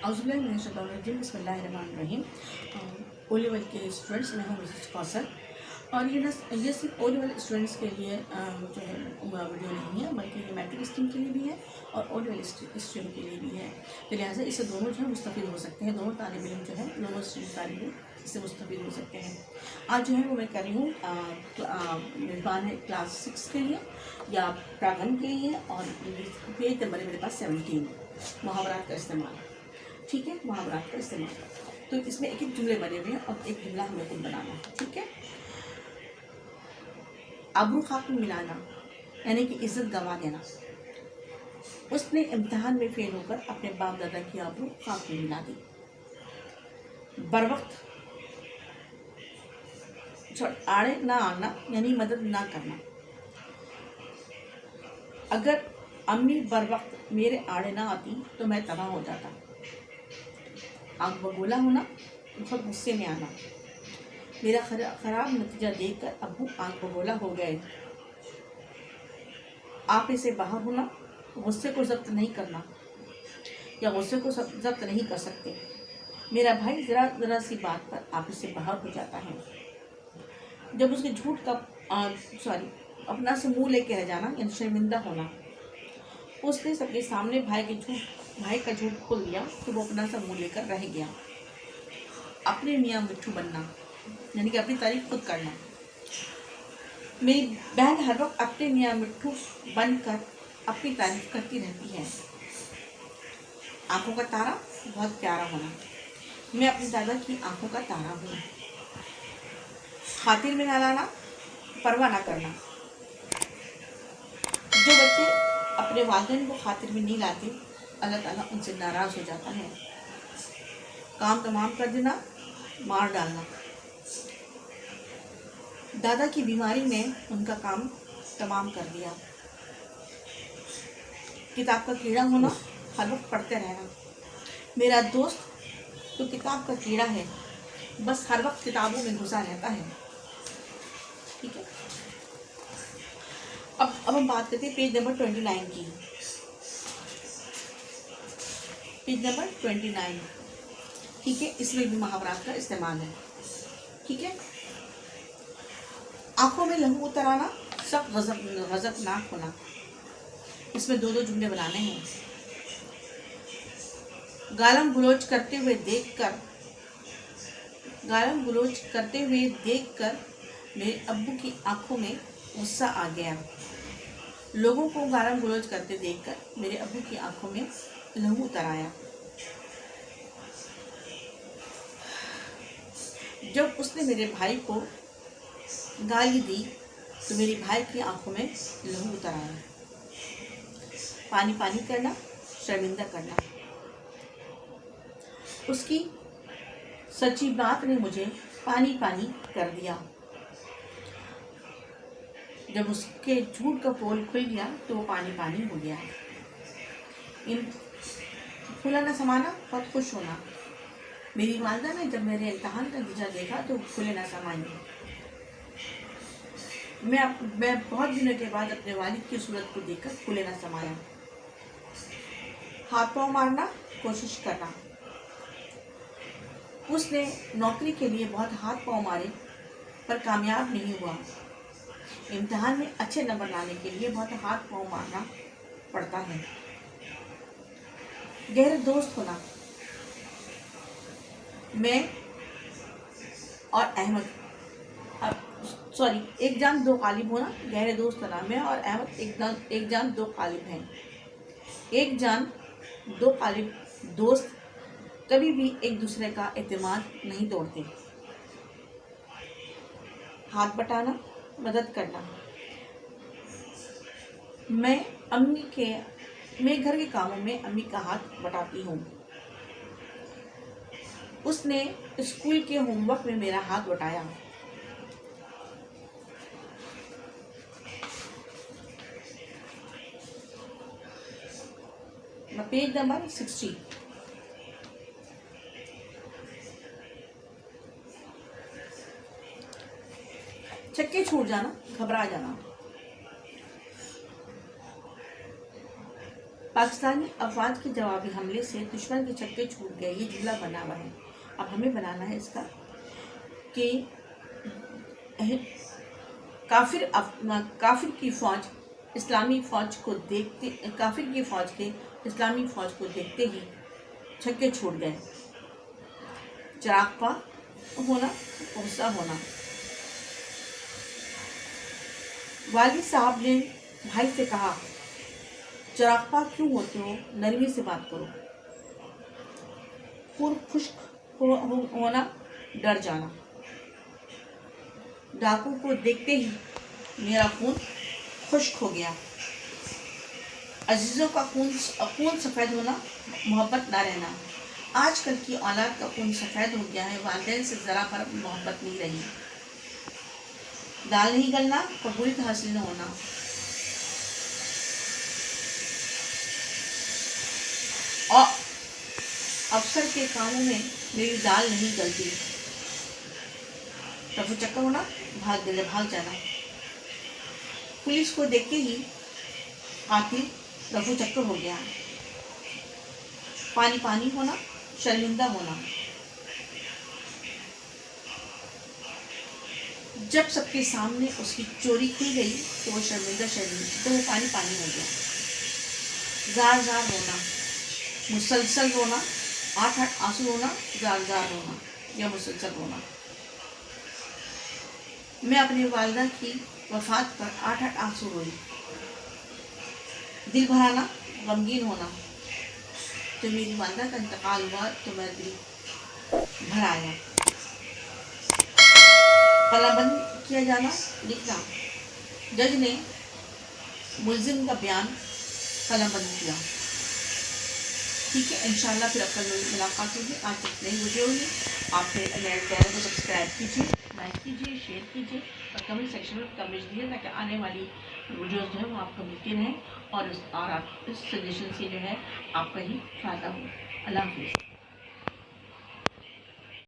बिस्मिल्लाहिर्रहमानिर्रहीम। O level के students, मैं हूँ मिसेस कौसर। और ये सिर्फ ओ लेवल स्टूडेंट्स के लिए जो है वीडियो नहीं है, बल्कि ये मैट्रिक स्ट्रीम के लिए भी है और ओ लेवल स्ट्रीम के लिए भी है। तो लिहाजा इससे दोनों जो है मुस्तफ़ीद हो सकते हैं, दोनों तालिब इल्म जो है, दोनों स्ट्रीम तालिब इल्म इससे मुस्तफ़ीद हो सकते हैं। आज जो है वो मैं कर रही हूँ मेज़बान है क्लास 6 के लिए या प्रागन के लिए, और पेज नंबर है मेरे पास 17, मुहावरात का इस्तेमाल। ठीक है, मुहावरात का इस्तेमाल। तो इसमें एक एक जुमले बने हुए हैं और एक जुमला हमें खुद बनाना है। ठीक है। आबरू खाक में मिलाना यानी कि इज्जत गंवा देना। उसने इम्तिहान में फेल होकर अपने बाप दादा की आबरू खाक में मिला दी। बर वक्त आड़े ना आना यानी मदद ना करना। अगर अम्मी बर वक्त मेरे आड़े ना आती तो मैं तबाह हो जाता। आग बगोला होना, बहुत गुस्से में आना। मेरा खराब नतीजा देखकर अब्बू आग बगोला हो गए। आप इसे बाहर होना, गुस्से को जब्त नहीं करना या गुस्से को जब्त नहीं कर सकते। मेरा भाई ज़रा सी बात पर आप इससे बाहर हो जाता है। जब उसके झूठ का अपना से मुँह लेके रह जाना यानी शर्मिंदा होना। उसने सबके सामने भाई का झूठ खोल दिया तो वो अपना सा मुँह लेकर रह गया। अपने मियाँ मिट्ठू बनना यानी कि अपनी तारीफ खुद करना। मेरी बहन हर वक्त अपने मियाँ मिट्ठू बनकर अपनी तारीफ करती रहती है। आंखों का तारा बहुत प्यारा होना। मैं अपनी दादा की आंखों का तारा हूँ। खातिर में ना लाना, परवाह ना करना। जो बच्चे अपने वालिदैन को खातिर में नहीं लाते, अल्लाह ताला उनसे नाराज़ हो जाता है। काम तमाम कर देना, मार डालना। दादा की बीमारी में उनका काम तमाम कर दिया। किताब का कीड़ा होना, हर वक्त पढ़ते रहना। मेरा दोस्त तो किताब का कीड़ा है, बस हर वक्त किताबों में घुसा रहता है। ठीक है। अब हम बात करते हैं पेज नंबर 29 की। Page number 29। ठीक है, इसमें भी मुहावरात का इस्तेमाल है। ठीक है। आंखों में लहू उतर आना, सब गज़बनाक होना। इसमें दो जुमले बनाने हैं। गालम गलोच करते हुए देखकर मेरे अब्बू की आंखों में गुस्सा आ गया। लोगों को गालम गलोच करते देखकर मेरे अब्बू की आंखों में लहू उतर आया। जब उसने मेरे भाई को गाली दी तो मेरे भाई की आंखों में लहू उतर आया। पानी पानी करना, शर्मिंदा करना। उसकी सच्ची बात ने मुझे पानी पानी कर दिया। जब उसके झूठ का पोल खुल गया तो वो पानी पानी हो गया। फूला न समाना, बहुत खुश होना। मेरी वालिदा ने जब मेरे इम्तिहान का नतीजा देखा तो फूले न समाई। मैं बहुत दिनों के बाद अपने वालिद की सूरत को देखकर फूले न समाया। हाथ पाँव मारना, कोशिश करना। उसने नौकरी के लिए बहुत हाथ पाँव मारे पर कामयाब नहीं हुआ। इम्तिहान में अच्छे नंबर लाने के लिए बहुत हाथ पाँव मारना पड़ता है। गहरे दोस्त होना। मैं और अहमद एक जान दो कालिब होना। गहरे दोस्त होना। मैं और अहमद एक जान दो कालिब हैं। एक जान दो कालिब दोस्त कभी भी एक दूसरे का एतमाद नहीं तोड़ते। हाथ बटाना, मदद करना। मैं घर के कामों में अम्मी का हाथ बटाती हूँ। उसने स्कूल के होमवर्क में मेरा हाथ बटाया। Page number 60। छक्के छूट जाना, घबरा जाना। پاکستانی افواج کے جوابی حملے سے دشمن کے چھکے چھوٹ گئے، یہ جملہ بنا ہوا ہے۔ اب ہمیں بنانا ہے اس کا کہ کافر کی فوج اسلامی فوج کو دیکھتے کافر کی فوج کے اسلامی فوج کو دیکھتے ہی چھکے چھوٹ گئے۔ چراغ پا ہونا، غصہ ہونا۔ والد صاحب نے بھائی سے کہا، چراغ پا کیوں ہوتے ہو، نرمی سے بات کرو۔ خون خشک ہونا، ڈر جانا۔ ڈاکو کو دیکھتے ہی میرا خون خشک ہو گیا۔ عزیزوں کا خون سفید ہونا، محبت نہ رہنا۔ آج کل کی اولاد کا خون سفید ہو گیا ہے، والدین سے ذرا پر محبت نہیں رہی۔ دال نہیں گلنا، قبولیت حاصل نہ ہونا۔ اور افسر کے کانوں میں میری دال نہیں گلتی۔ رفو چکر ہونا، بھاگ جانا۔ پولیس کو دیکھتے ہی قاتل رفو چکر ہو گیا۔ پانی ہونا، شرمندہ ہونا۔ جب سب کے سامنے اس کی چوری کی گئی تو وہ تو وہ پانی ہو گیا۔ زار رونا، مسلسل رونا، 8 آنسو رونا، زار رونا یا مسلسل رونا۔ میں اپنی والدہ کی وفات پر 8 آنسو روئی۔ دل بھرانا، غمگین ہونا۔ جب میری والدہ کا انتقال ہوا تو میرا دل بھر آیا۔ قلم بند کیا جانا، لکھنا۔ جج نے ملزم کا بیان قلم بند کیا۔ ٹھیک ہے، انشاءاللہ پھر اب کل ملاقات ہوگی۔ آج تک نئی ویڈیو ہوگی، آپ میرے چینل کو سبسکرائب کیجیے، لائک کیجیے، شیئر کیجیے اور کمنٹ سیکشن میں کمنٹ دیجیے تاکہ آنے والی ویڈیوز جو ہے وہ آپ کو ملتی رہیں اور آپ اس سجیشن سے جو ہے آپ کا ہی فائدہ ہو۔ اللہ حافظ۔